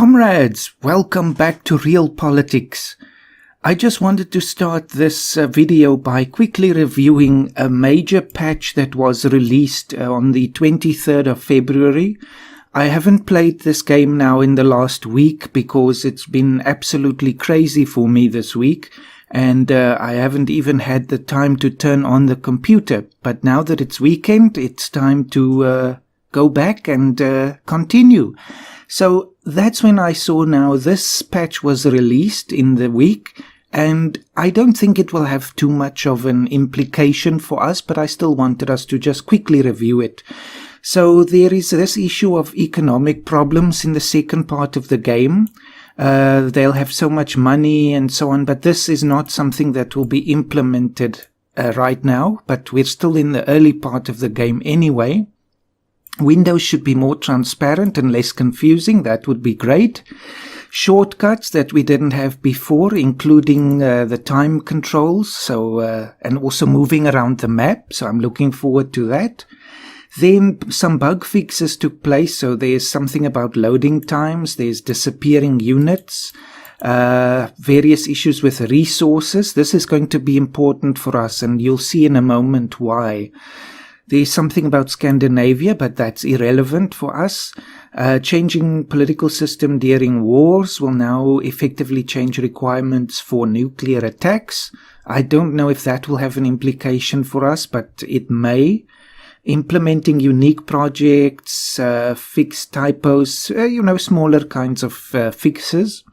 Comrades, welcome back to Realpolitiks. I just wanted to start this video by quickly reviewing a major patch that was released on the 23rd of February. I haven't played this game now in the last week because it's been absolutely crazy for me this week, and I haven't even had the time to turn on the computer. But now that it's weekend, it's time to go back and continue. So that's when I saw now this patch was released in the week, and I don't think it will have too much of an implication for us, but I still wanted us to just quickly review it. So there is this issue of economic problems in the second part of the game. They'll have so much money and so on, but this is not something that will be implemented right now, but we're still in the early part of the game anyway. Windows should be more transparent and less confusing. That would be great. Shortcuts that we didn't have before, including the time controls, and also moving around the map. So I'm looking forward to that. Then some bug fixes took place. So there's something about loading times. There's disappearing units. Various issues with resources. This is going to be important for us, and you'll see in a moment why. There's something about Scandinavia, but that's irrelevant for us. Changing political system during wars will now effectively change requirements for nuclear attacks. I don't know if that will have an implication for us, but it may. Implementing unique projects, fix typos, smaller kinds of fixes.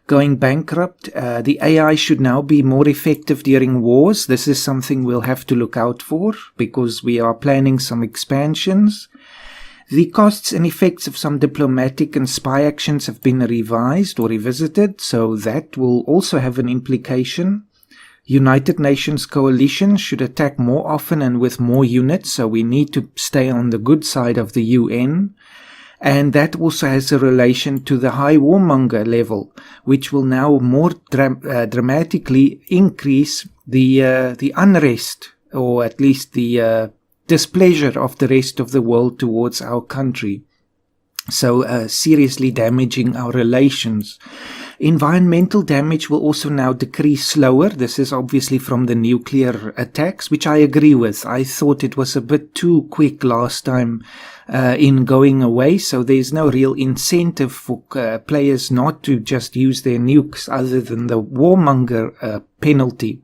Going bankrupt. The AI should now be more effective during wars. This is something we'll have to look out for because we are planning some expansions. The costs and effects of some diplomatic and spy actions have been revised or revisited, so that will also have an implication. United Nations coalition should attack more often and with more units, so we need to stay on the good side of the UN. And that also has a relation to the high warmonger level, which will now more dramatically increase the unrest, or at least the displeasure of the rest of the world towards our country. So seriously damaging our relations. Environmental damage will also now decrease slower. This is obviously from the nuclear attacks, which I agree with. I thought it was a bit too quick last time in going away, so there's no real incentive for players not to just use their nukes other than the warmonger penalty.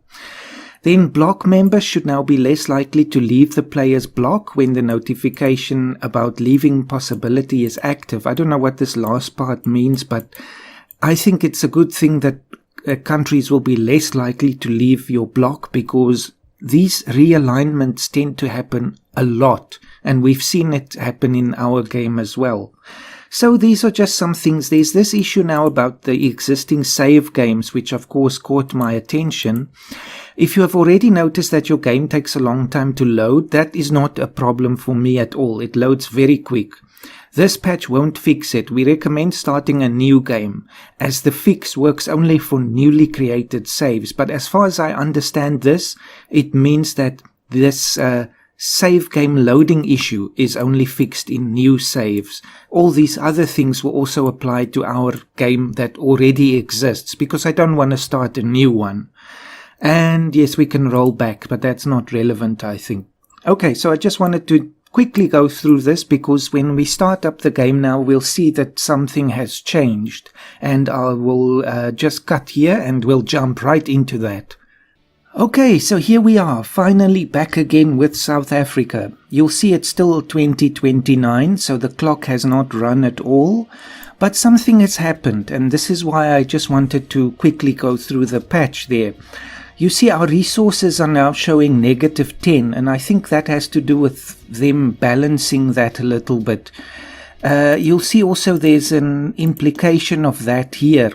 Then block members should now be less likely to leave the player's block when the notification about leaving possibility is active. I don't know what this last part means, but I think it's a good thing that countries will be less likely to leave your block because these realignments tend to happen a lot, and we've seen it happen in our game as well. So these are just some things. There's this issue now about the existing save games, which of course caught my attention. If you have already noticed that your game takes a long time to load, that is not a problem for me at all. It loads very quick. This patch won't fix it. We recommend starting a new game, as the fix works only for newly created saves. But as far as I understand this, it means that this save game loading issue is only fixed in new saves. All these other things will also apply to our game that already exists, because I don't want to start a new one. And yes, we can roll back, but that's not relevant, I think. Okay, so I just wanted to quickly go through this because when we start up the game now, we'll see that something has changed. And I will just cut here and we'll jump right into that. Okay, so here we are, finally back again with South Africa. You'll see it's still 2029, so the clock has not run at all. But something has happened, and this is why I just wanted to quickly go through the patch there. You see our resources are now showing -10, and I think that has to do with them balancing that a little bit. You'll see also there's an implication of that here.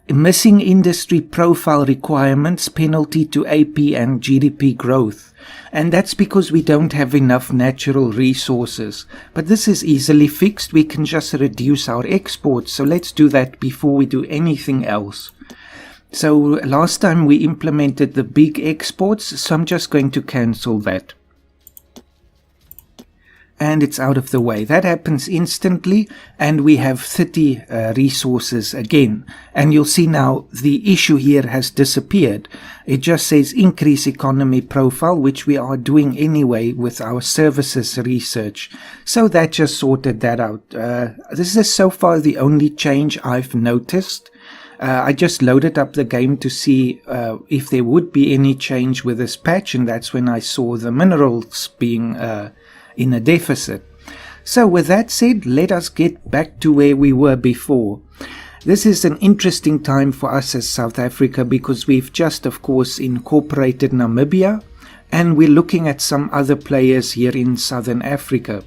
Missing industry profile requirements, penalty to AP and GDP growth. And that's because we don't have enough natural resources. But this is easily fixed. We can just reduce our exports. So let's do that before we do anything else. So last time we implemented the big exports, so I'm just going to cancel that. and it's out of the way. That happens instantly, and we have 30 resources again. And you'll see now the issue here has disappeared. It just says increase economy profile, which we are doing anyway with our services research. So that just sorted that out. This is so far the only change I've noticed. I just loaded up the game to see if there would be any change with this patch, and that's when I saw the minerals being in a deficit. So with that said, let us get back to where we were before. This is an interesting time for us as South Africa because we've just, of course, incorporated Namibia, and we're looking at some other players here in Southern Africa.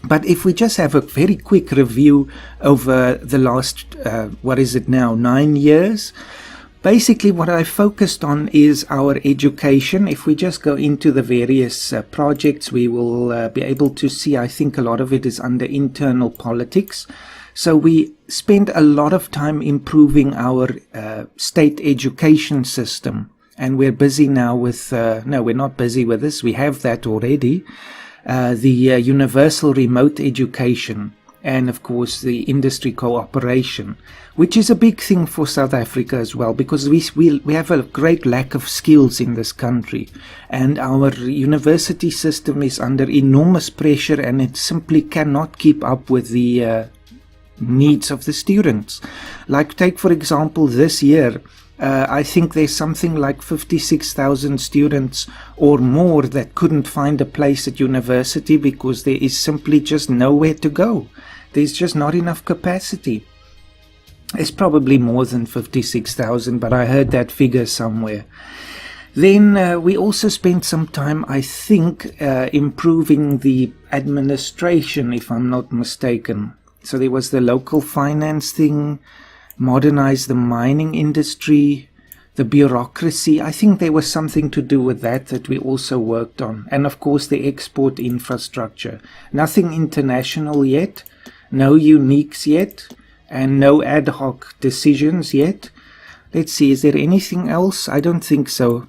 But if we just have a very quick review over the last, 9 years, basically what I focused on is our education. If we just go into the various projects, we will be able to see, I think a lot of it is under internal politics. So we spent a lot of time improving our state education system. And we're busy now with, no, we're not busy with this, we have that already. The universal remote education, and of course the industry cooperation, which is a big thing for South Africa as well, because we have a great lack of skills in this country, and our university system is under enormous pressure, and it simply cannot keep up with the needs of the students. Like take for example this year, I think there's something like 56,000 students or more that couldn't find a place at university because there is simply just nowhere to go. There's just not enough capacity. It's probably more than 56,000, but I heard that figure somewhere. Then we also spent some time, I think, improving the administration, if I'm not mistaken. So there was the local finance thing, modernize the mining industry, the bureaucracy. I think there was something to do with that we also worked on. And of course the export infrastructure. Nothing international yet, no uniques yet, and no ad hoc decisions yet. Let's see, is there anything else? I don't think so.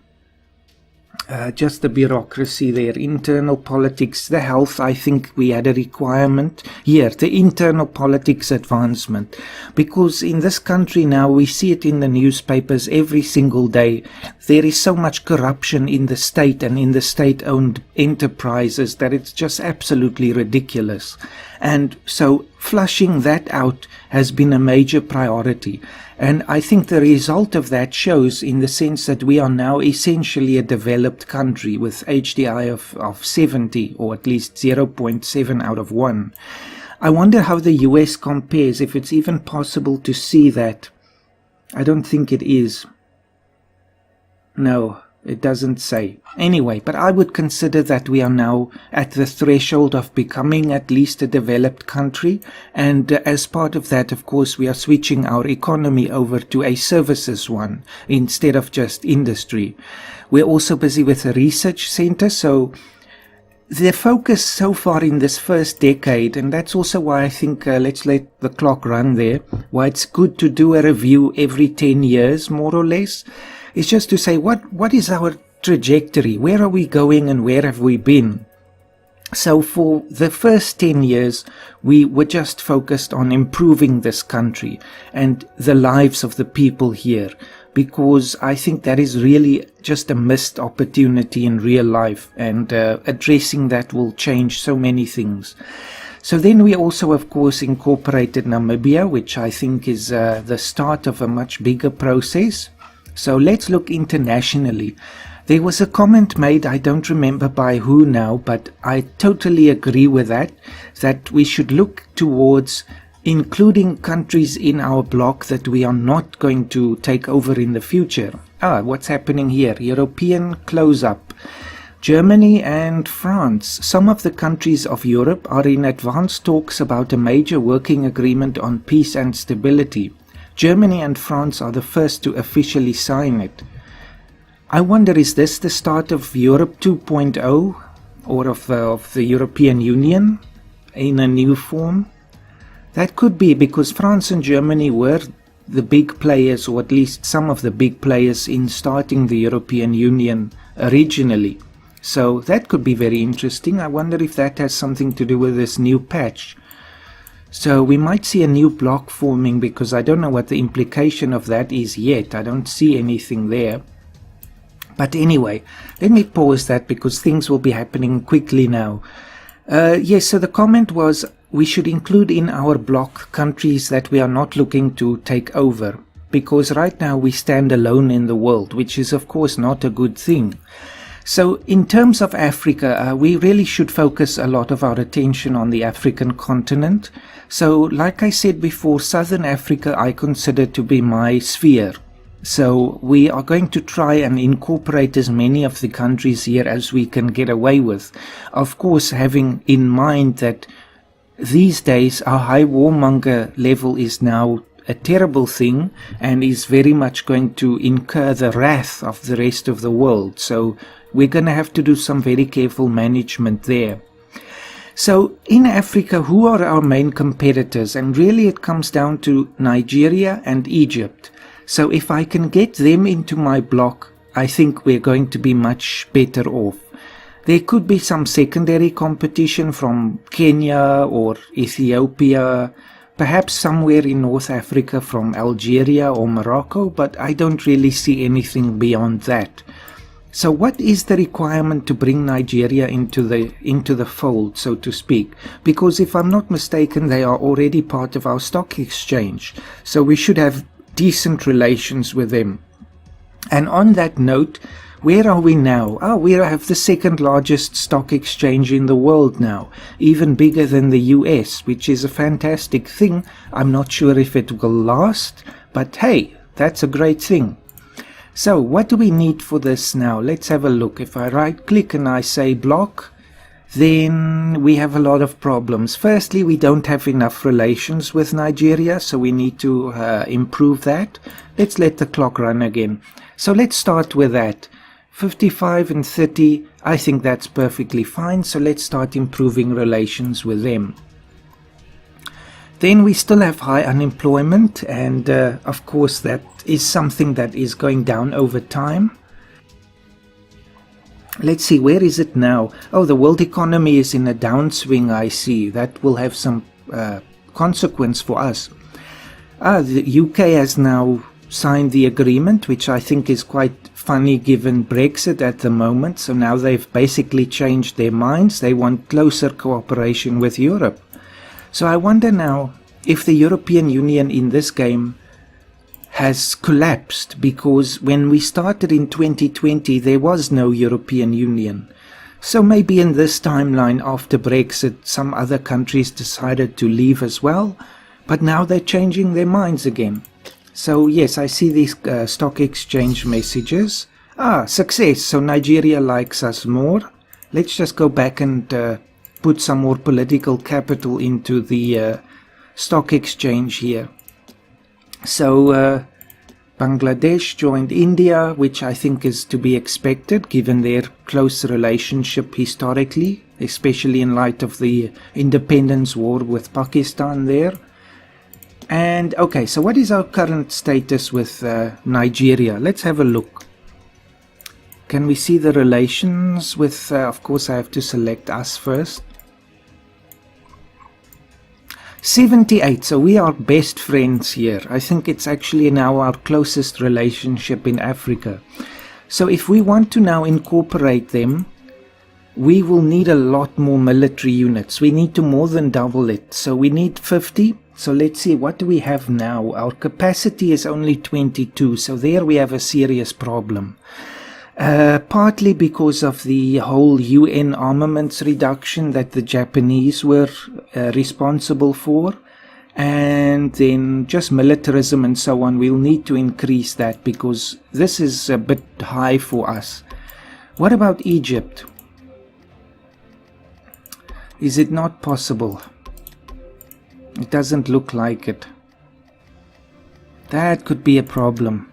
Just the bureaucracy there, internal politics, the health. I think we had a requirement here, the internal politics advancement, because in this country now we see it in the newspapers every single day. There is so much corruption in the state and in the state-owned enterprises that it's just absolutely ridiculous. And so flushing that out has been a major priority. And I think the result of that shows in the sense that we are now essentially a developed country with HDI of 70, or at least 0.7 out of 1. I wonder how the US compares, if it's even possible to see that. I don't think it is. No, it doesn't say. Anyway, but I would consider that we are now at the threshold of becoming at least a developed country, and as part of that, of course, we are switching our economy over to a services one instead of just industry. We're also busy with a research center, so the focus so far in this first decade, and that's also why I think let's let the clock run there, why it's good to do a review every 10 years, more or less, is just to say what is our trajectory, where are we going and where have we been. So for the first 10 years, we were just focused on improving this country and the lives of the people here, because I think that is really just a missed opportunity in real life, and addressing that will change so many things. So then we also, of course, incorporated Namibia, which I think is the start of a much bigger process. So let's look internationally. There was a comment made, I don't remember by who now, but I totally agree with that we should look towards including countries in our bloc that we are not going to take over in the future. What's happening here? European close-up. Germany and France. Some of the countries of Europe are in advanced talks about a major working agreement on peace and stability. Germany and France are the first to officially sign it. I wonder, is this the start of Europe 2.0, or of the European Union in a new form? That could be, because France and Germany were the big players, or at least some of the big players in starting the European Union originally. So that could be very interesting. I wonder if that has something to do with this new patch. So we might see a new block forming, because I don't know what the implication of that is yet. I don't see anything there. But anyway, let me pause that because things will be happening quickly now. Yes, so the comment was we should include in our block countries that we are not looking to take over, because right now we stand alone in the world, which is of course not a good thing. So in terms of Africa, we really should focus a lot of our attention on the African continent. So like I said before, Southern Africa I consider to be my sphere. So we are going to try and incorporate as many of the countries here as we can get away with. Of course, having in mind that these days our high warmonger level is now a terrible thing and is very much going to incur the wrath of the rest of the world. So we're going to have to do some very careful management there. So in Africa, who are our main competitors? And really it comes down to Nigeria and Egypt. So if I can get them into my block, I think we're going to be much better off. There could be some secondary competition from Kenya or Ethiopia, perhaps somewhere in North Africa from Algeria or Morocco, but I don't really see anything beyond that. So what is the requirement to bring Nigeria into the fold, so to speak? Because if I'm not mistaken, they are already part of our stock exchange. So we should have decent relations with them. And on that note, where are we now? We have the second largest stock exchange in the world now, even bigger than the US, which is a fantastic thing. I'm not sure if it will last, but hey, that's a great thing. So what do we need for this now? Let's have a look. If I right click and I say block, then we have a lot of problems. Firstly, we don't have enough relations with Nigeria, so we need to improve that. Let's let the clock run again. So let's start with that. 55 and 30, I think that's perfectly fine. So let's start improving relations with them. Then we still have high unemployment, and of course that is something that is going down over time. Let's see, where is it now? Oh, the world economy is in a downswing, I see. That will have some consequence for us. The UK has now signed the agreement, which I think is quite funny given Brexit at the moment. So now they've basically changed their minds. They want closer cooperation with Europe. So I wonder now if the European Union in this game has collapsed, because when we started in 2020 there was no European Union. So maybe in this timeline after Brexit some other countries decided to leave as well, but now they're changing their minds again. So yes, I see these stock exchange messages. Success, so Nigeria likes us more. Let's just go back and put some more political capital into the stock exchange here. So Bangladesh joined India, which I think is to be expected given their close relationship historically, especially in light of the independence war with Pakistan there. And okay, so what is our current status with Nigeria? Let's have a look. Can we see the relations with, of course I have to select us first. 78, so we are best friends here. I think it's actually now our closest relationship in Africa. So if we want to now incorporate them, we will need a lot more military units. We need to more than double it. So we need 50. So let's see, what do we have now? Our capacity is only 22, so there we have a serious problem. Partly because of the whole UN armaments reduction that the Japanese were responsible for, and then just militarism and so on. We'll need to increase that because this is a bit high for us. What about Egypt? Is it not possible? It doesn't look like it. That could be a problem.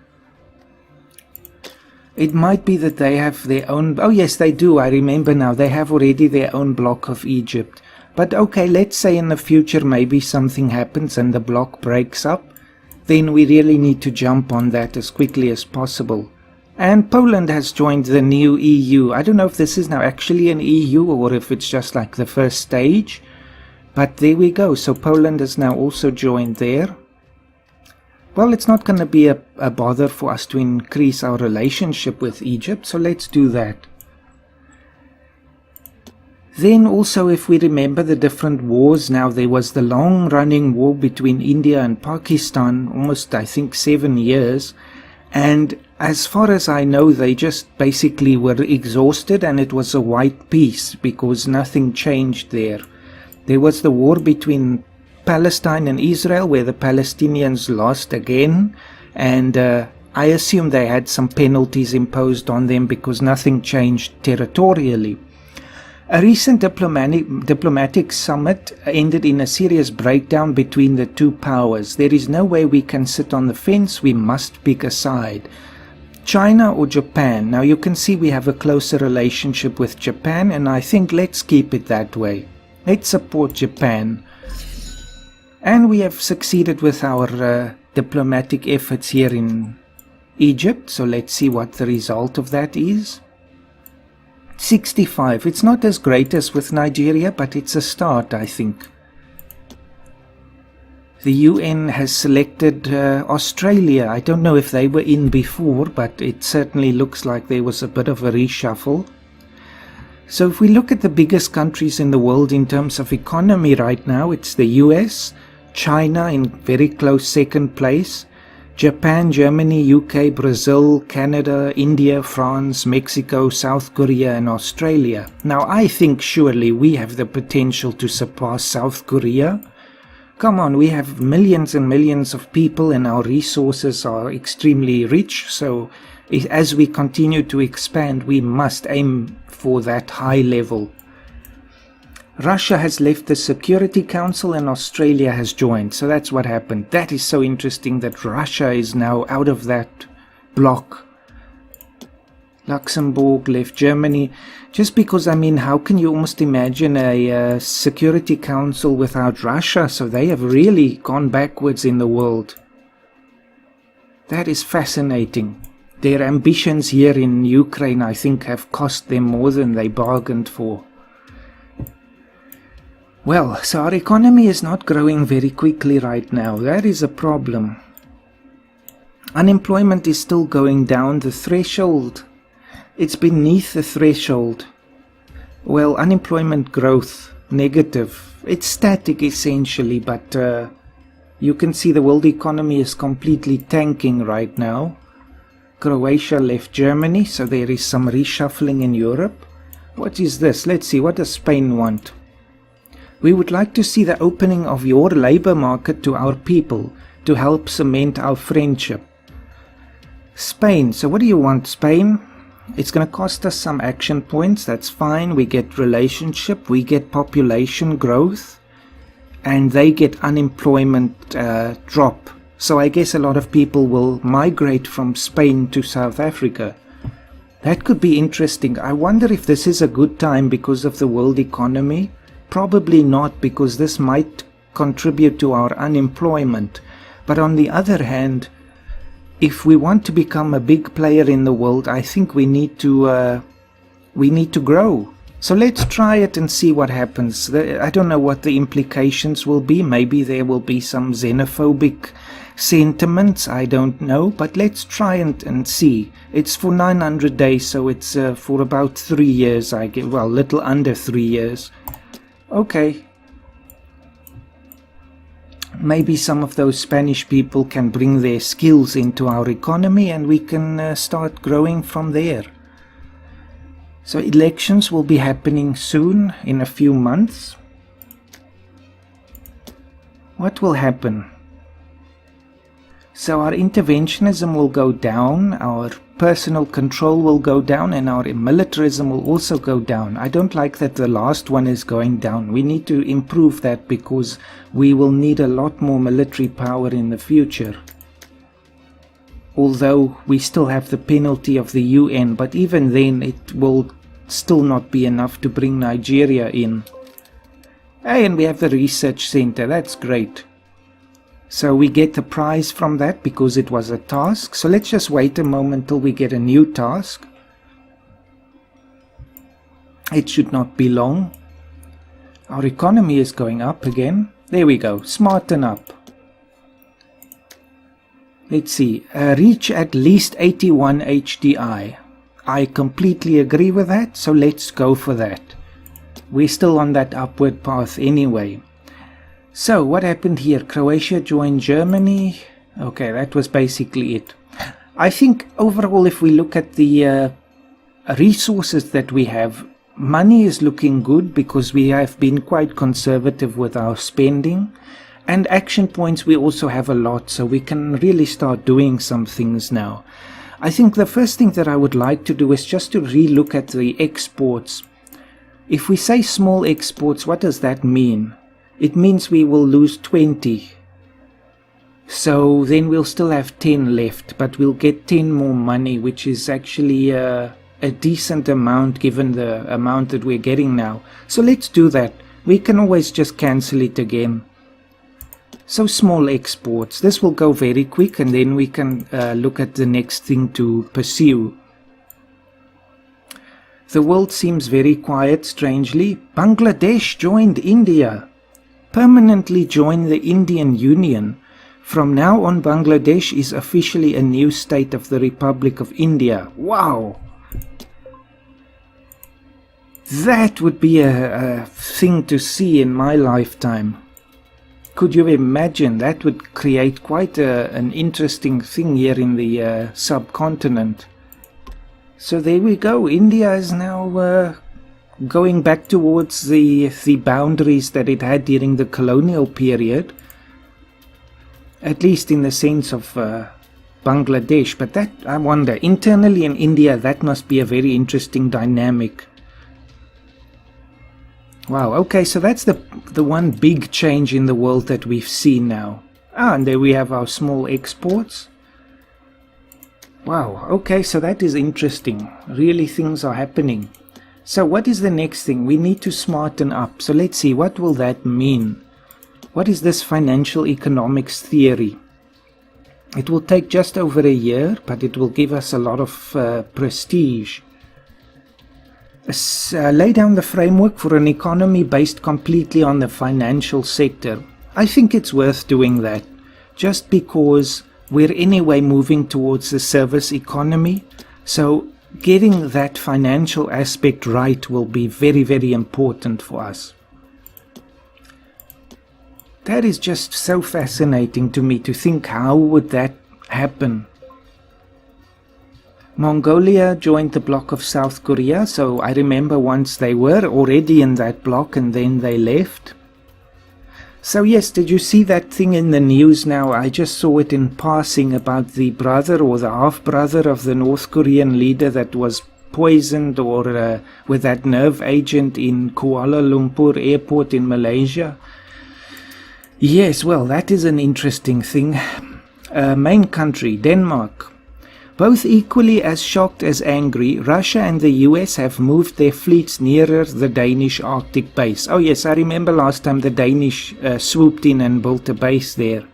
It might be that they have their own... Oh yes, they do. I remember now. They have already their own block of Egypt. But okay, let's say in the future maybe something happens and the block breaks up. Then we really need to jump on that as quickly as possible. And Poland has joined the new EU. I don't know if this is now actually an EU or if it's just like the first stage. But there we go. So Poland has now also joined there. Well, it's not going to be a bother for us to increase our relationship with Egypt. So let's do that. Then also, if we remember the different wars, now there was the long-running war between India and Pakistan, almost I think 7 years. And as far as I know, they just basically were exhausted and it was a white peace because nothing changed there. There was the war between Palestine and Israel where the Palestinians lost again, and I assume they had some penalties imposed on them because nothing changed territorially. A recent diplomatic summit ended in a serious breakdown between the two powers. There is no way we can sit on the fence, we must pick a side. China or Japan? Now you can see we have a closer relationship with Japan, and I think let's keep it that way. Let's support Japan. And we have succeeded with our diplomatic efforts here in Egypt, so let's see what the result of that is. 65. It's not as great as with Nigeria, but it's a start, I think. The UN has selected Australia. I don't know if they were in before, but it certainly looks like there was a bit of a reshuffle. So if we look at the biggest countries in the world in terms of economy right now, it's the US, China in very close second place, Japan, Germany, UK, Brazil, Canada, India, France, Mexico, South Korea and Australia. Now I think surely we have the potential to surpass South Korea. Come on, we have millions and millions of people and our resources are extremely rich. So as we continue to expand, we must aim for that high level. Russia has left the Security Council and Australia has joined. So that's what happened. That is so interesting that Russia is now out of that bloc. Luxembourg left Germany. Just because, I mean, how can you almost imagine a Security Council without Russia? So they have really gone backwards in the world. That is fascinating. Their ambitions here in Ukraine, I think, have cost them more than they bargained for. Well, so our economy is not growing very quickly right now. That is a problem. Unemployment is still going down. The threshold, it's beneath the threshold. Well, unemployment growth, negative. It's static essentially, but you can see the world economy is completely tanking right now. Croatia left Germany, so there is some reshuffling in Europe. What is this? Let's see, what does Spain want? We would like to see the opening of your labor market to our people to help cement our friendship. Spain. So what do you want, Spain? It's going to cost us some action points. That's fine. We get relationship. We get population growth. And they get unemployment drop. So I guess a lot of people will migrate from Spain to South Africa. That could be interesting. I wonder if this is a good time because of the world economy. Probably not, because this might contribute to our unemployment. But on the other hand, if we want to become a big player in the world, I think we need to grow. So let's try it and see what happens. I don't know what the implications will be. Maybe there will be some xenophobic sentiments. I don't know. But let's try and see. It's for 900 days, so it's for about 3 years, I guess. Well, little under 3 years. Okay. Maybe some of those Spanish people can bring their skills into our economy and we can start growing from there. So elections will be happening soon, in a few months. What will happen? So our interventionism will go down, our personal control will go down, and our militarism will also go down. I don't like that the last one is going down. We need to improve that because we will need a lot more military power in the future. Although we still have the penalty of the UN, but even then it will still not be enough to bring Nigeria in. Hey, and we have the research center. That's great. So we get a prize from that because it was a task. So let's just wait a moment till we get a new task. It should not be long. Our economy is going up again. There we go. Smarten up. Let's see. Reach at least 81 HDI. I completely agree with that. So let's go for that. We're still on that upward path anyway. So what happened here? Croatia joined Germany. Okay, that was basically it. I think overall, if we look at the resources that we have, money is looking good because we have been quite conservative with our spending. And action points we also have a lot, so we can really start doing some things now. I think the first thing that I would like to do is just to re-look at the exports. If we say small exports, what does that mean? It means we will lose 20. So then we'll still have 10 left, but we'll get 10 more money, which is actually a decent amount given the amount that we're getting now. So let's do that. We can always just cancel it again. So small exports. This will go very quick and then we can look at the next thing to pursue. The world seems very quiet, strangely. Bangladesh joined India. Permanently joined the Indian Union. From now on, Bangladesh is officially a new state of the Republic of India. Wow! That would be a thing to see in my lifetime. Could you imagine? That would create quite an interesting thing here in the subcontinent. So there we go. India is now going back towards the boundaries that it had during the colonial period. At least in the sense of Bangladesh. But that, I wonder, internally in India, that must be a very interesting dynamic. Wow, okay, so that's the one big change in the world that we've seen now. And there we have our small exports. Wow, okay, so that is interesting. Really, things are happening. So what is the next thing? We need to smarten up. So let's see, what will that mean? What is this financial economics theory? It will take just over a year, but it will give us a lot of prestige. Lay down the framework for an economy based completely on the financial sector. I think it's worth doing that, just because we're anyway moving towards the service economy, so getting that financial aspect right will be very, very important for us. That is just so fascinating to me to think, how would that happen? Mongolia joined the bloc of South Korea, so I remember once they were already in that bloc and then they left. So yes, did you see that thing in the news now? I just saw it in passing about the brother or the half-brother of the North Korean leader that was poisoned or with that nerve agent in Kuala Lumpur airport in Malaysia. Yes, well, that is an interesting thing. Main country, Denmark. Both equally as shocked as angry, Russia and the US have moved their fleets nearer the Danish Arctic base. Oh yes, I remember last time the Danish swooped in and built a base there.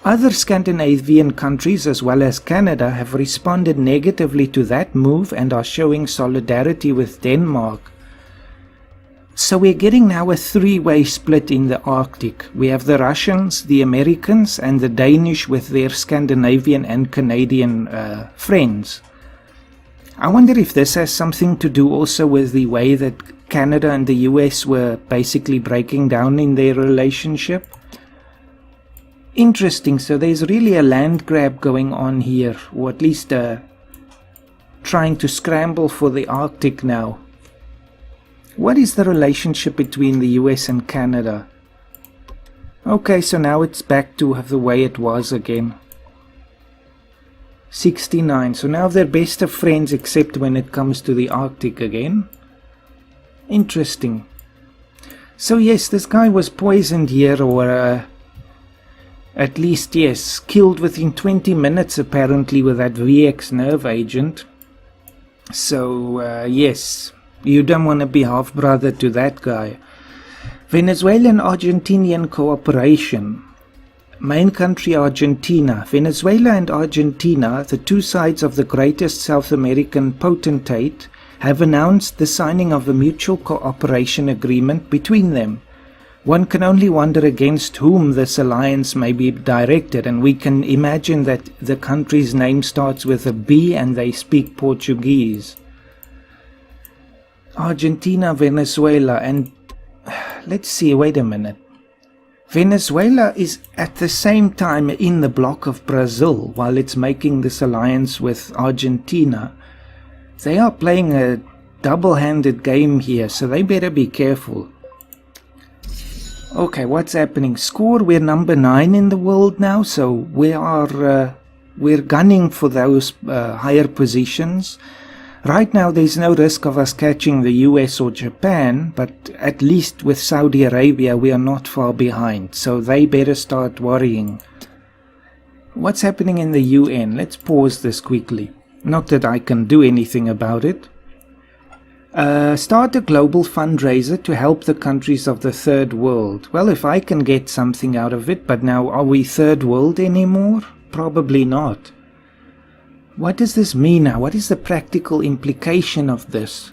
Other Scandinavian countries as well as Canada have responded negatively to that move and are showing solidarity with Denmark. So we're getting now a three-way split in the Arctic. We have the Russians, the Americans, and the Danish with their Scandinavian and Canadian friends. I wonder if this has something to do also with the way that Canada and the US were basically breaking down in their relationship. Interesting, so there's really a land grab going on here, or at least trying to scramble for the Arctic now. What is the relationship between the US and Canada? Okay, so now it's back to the way it was again. 69, so now they're best of friends except when it comes to the Arctic again. Interesting. So yes, this guy was poisoned here, or at least, yes, killed within 20 minutes apparently with that VX nerve agent. So, yes. You don't want to be half-brother to that guy. Venezuelan-Argentinian cooperation. Main country Argentina. Venezuela and Argentina, the two sides of the greatest South American potentate, have announced the signing of a mutual cooperation agreement between them. One can only wonder against whom this alliance may be directed, and we can imagine that the country's name starts with a B and they speak Portuguese. Argentina, Venezuela, and let's see, wait a minute. Venezuela is at the same time in the bloc of Brazil while it's making this alliance with Argentina. They are playing a double-handed game here, so they better be careful. Okay, what's happening? Score, we're number 9 in the world now, so we're gunning for those higher positions. Right now there's no risk of us catching the US or Japan, but at least with Saudi Arabia we are not far behind, so they better start worrying. What's happening in the UN? Let's pause this quickly. Not that I can do anything about it. Start a global fundraiser to help the countries of the third world. Well, if I can get something out of it, but now are we third world anymore? Probably not. What does this mean now? What is the practical implication of this?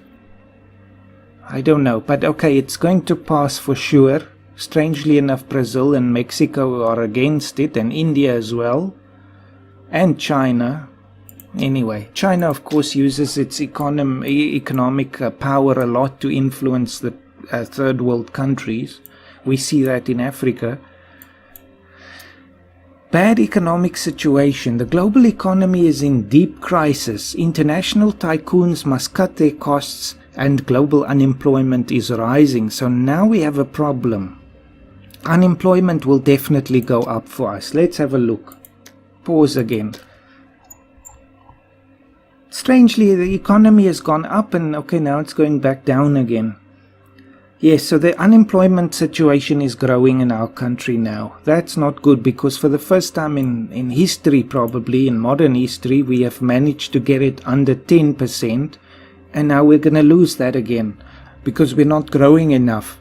I don't know, but okay, it's going to pass for sure. Strangely enough, Brazil and Mexico are against it, and India as well, and China. Anyway, China of course uses its economic power a lot to influence the third world countries. We see that in Africa. Bad economic situation. The global economy is in deep crisis. International tycoons must cut their costs and global unemployment is rising. So now we have a problem. Unemployment will definitely go up for us. Let's have a look. Pause again. Strangely, the economy has gone up and okay, now it's going back down again. Yes, so the unemployment situation is growing in our country now. That's not good because for the first time in history, probably in modern history, we have managed to get it under 10%, and now we're going to lose that again because we're not growing enough.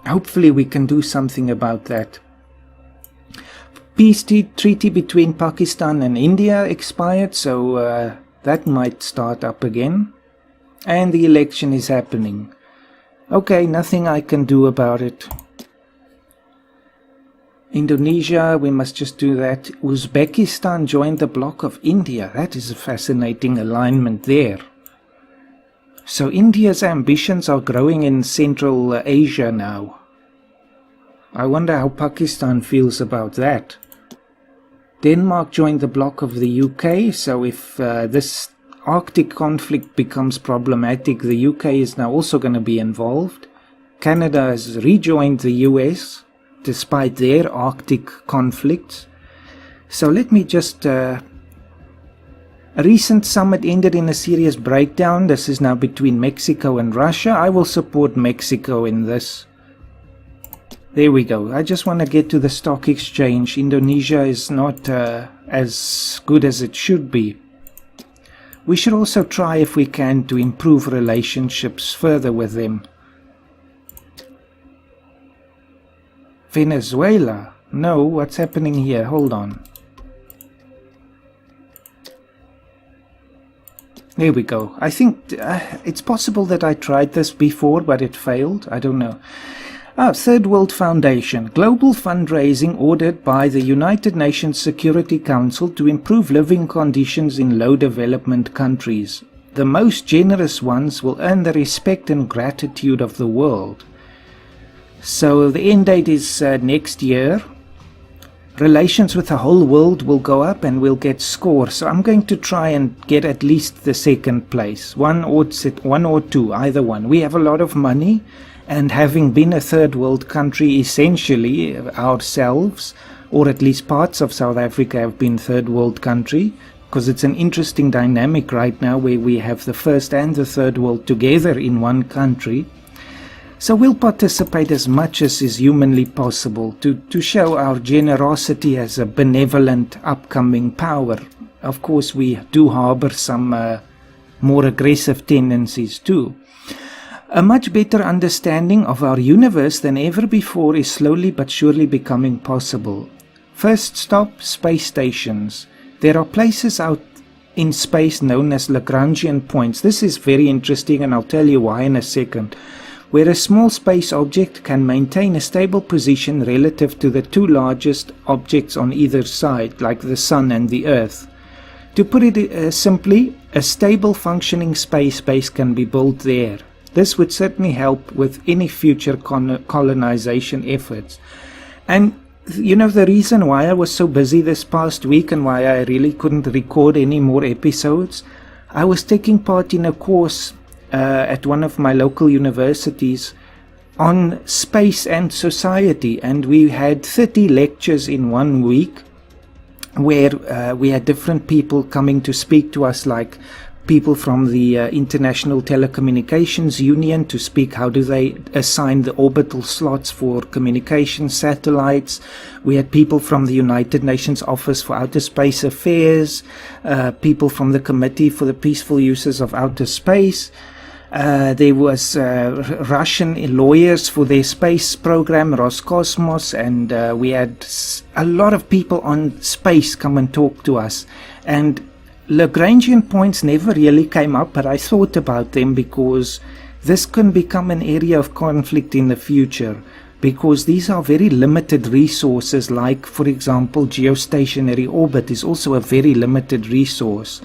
Hopefully we can do something about that. Peace treaty between Pakistan and India expired, so that might start up again. And the election is happening. Okay, nothing I can do about it. Indonesia, we must just do that. Uzbekistan joined the bloc of India. That is a fascinating alignment there. So India's ambitions are growing in Central Asia now. I wonder how Pakistan feels about that. Denmark joined the bloc of the UK, so if this Arctic conflict becomes problematic, the UK is now also going to be involved. Canada has rejoined the US despite their Arctic conflicts. So let me just... a recent summit ended in a serious breakdown. This is now between Mexico and Russia. I will support Mexico in this. There we go. I just want to get to the stock exchange. Indonesia is not as good as it should be. We should also try, if we can, to improve relationships further with them. Venezuela? No, what's happening here? Hold on. There we go. I think it's possible that I tried this before, but it failed. I don't know. Third World Foundation. Global fundraising ordered by the United Nations Security Council to improve living conditions in low development countries. The most generous ones will earn the respect and gratitude of the world. So the end date is next year. Relations with the whole world will go up and we'll get scores. So I'm going to try and get at least the second place. One or two, either one. We have a lot of money. And having been a third world country essentially ourselves, or at least parts of South Africa have been third world country, because it's an interesting dynamic right now where we have the first and the third world together in one country. So we'll participate as much as is humanly possible to show our generosity as a benevolent upcoming power. Of course, we do harbor some more aggressive tendencies too. A much better understanding of our universe than ever before is slowly but surely becoming possible. First stop, space stations. There are places out in space known as Lagrangian points. This is very interesting, and I'll tell you why in a second. Where a small space object can maintain a stable position relative to the two largest objects on either side, like the Sun and the Earth. To put it simply, a stable functioning space base can be built there. This would certainly help with any future colonization efforts. And you know, the reason why I was so busy this past week and why I really couldn't record any more episodes, I was taking part in a course at one of my local universities on space and society, and we had 30 lectures in 1 week where we had different people coming to speak to us, like people from the International Telecommunications Union to speak how do they assign the orbital slots for communication satellites. We had people from the United Nations Office for Outer Space Affairs, people from the Committee for the Peaceful Uses of Outer Space. There was Russian lawyers for their space program, Roscosmos, and we had a lot of people on space come and talk to us. And Lagrangian points never really came up, but I thought about them because this can become an area of conflict in the future, because these are very limited resources, like, for example, geostationary orbit is also a very limited resource.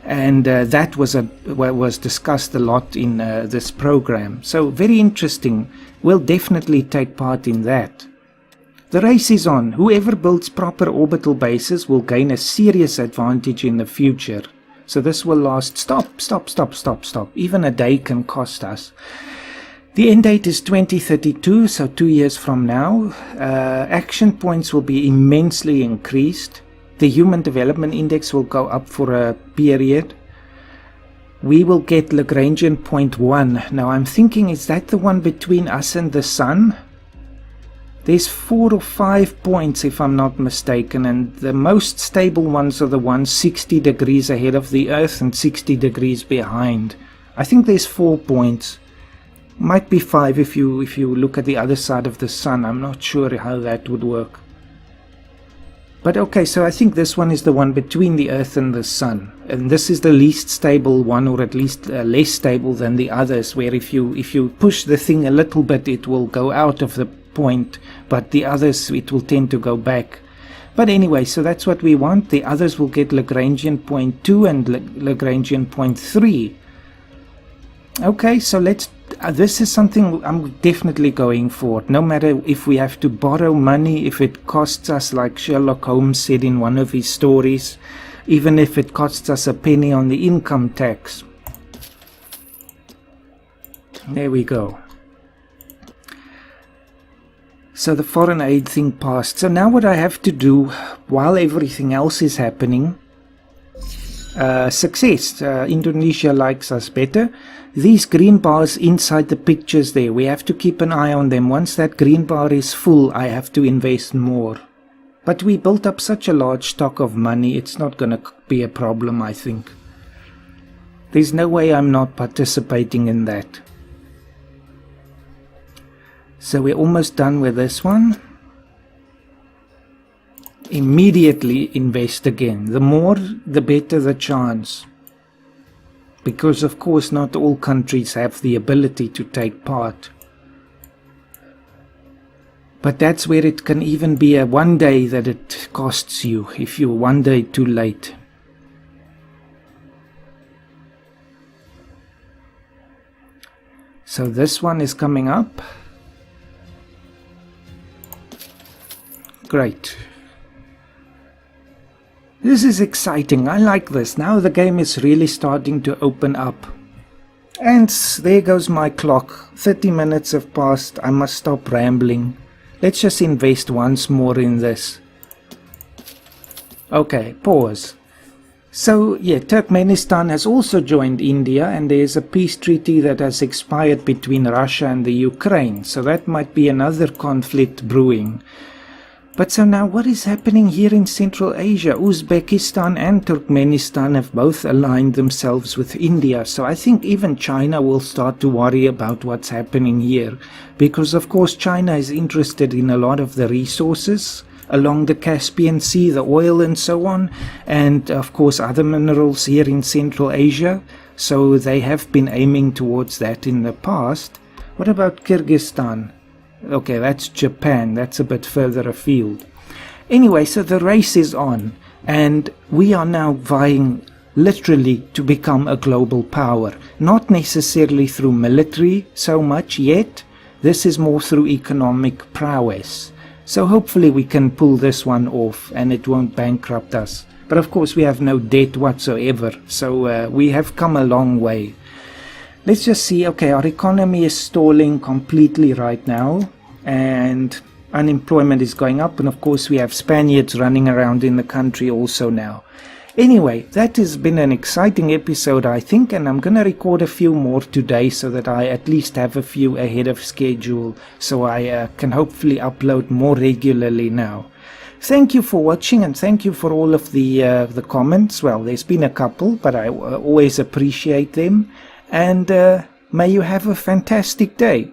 And that was discussed a lot in this program. So very interesting. We'll definitely take part in that. The race is on. Whoever builds proper orbital bases will gain a serious advantage in the future. So this will last. Stop. Even a day can cost us. The end date is 2032, so 2 years from now. Action points will be immensely increased. The Human Development Index will go up for a period. We will get Lagrangian point 1. Now I'm thinking, is that the one between us and the Sun? There's 4 or 5 points, if I'm not mistaken, and the most stable ones are the ones 60 degrees ahead of the Earth and 60 degrees behind. I think there's 4 points. Might be 5 if you look at the other side of the Sun. I'm not sure how that would work. But okay, so I think this one is the one between the Earth and the Sun. And this is the least stable one, or at least less stable than the others, where if you push the thing a little bit, it will go out of the point, but the others, it will tend to go back. But anyway, so that's what we want. The others will get Lagrangian point 2 and Lagrangian point 3. Okay, so let's this is something I'm definitely going for, no matter if we have to borrow money, if it costs us, like Sherlock Holmes said in one of his stories, even if it costs us a penny on the income tax. There we go. So the foreign aid thing passed. So now what I have to do while everything else is happening, success. Indonesia likes us better. These green bars inside the pictures there, we have to keep an eye on them. Once that green bar is full, I have to invest more. But we built up such a large stock of money, it's not going to be a problem, I think. There's no way I'm not participating in that. So we're almost done with this one. Immediately invest again. The more, the better the chance. Because of course not all countries have the ability to take part. But that's where it can even be a one day that it costs you, if you're one day too late. So this one is coming up. Great. This is exciting. I like this. Now the game is really starting to open up. And there goes my clock. 30 minutes have passed. I must stop rambling. Let's just invest once more in this. Okay, pause. So, yeah, Turkmenistan has also joined India, and there's a peace treaty that has expired between Russia and the Ukraine. So that might be another conflict brewing. But so now what is happening here in Central Asia? Uzbekistan and Turkmenistan have both aligned themselves with India. So I think even China will start to worry about what's happening here. Because of course China is interested in a lot of the resources along the Caspian Sea, the oil and so on. And of course other minerals here in Central Asia. So they have been aiming towards that in the past. What about Kyrgyzstan? Okay, that's Japan. That's a bit further afield. Anyway, so the race is on, and we are now vying literally to become a global power. Not necessarily through military so much yet. This is more through economic prowess. So hopefully we can pull this one off and it won't bankrupt us. But of course we have no debt whatsoever, so we have come a long way. Let's just see. Okay, our economy is stalling completely right now, and unemployment is going up, and of course we have Spaniards running around in the country also now. Anyway, that has been an exciting episode, I think, and I'm going to record a few more today so that I at least have a few ahead of schedule, so I can hopefully upload more regularly now. Thank you for watching, and thank you for all of the comments. Well, there's been a couple, but I always appreciate them. And may you have a fantastic day.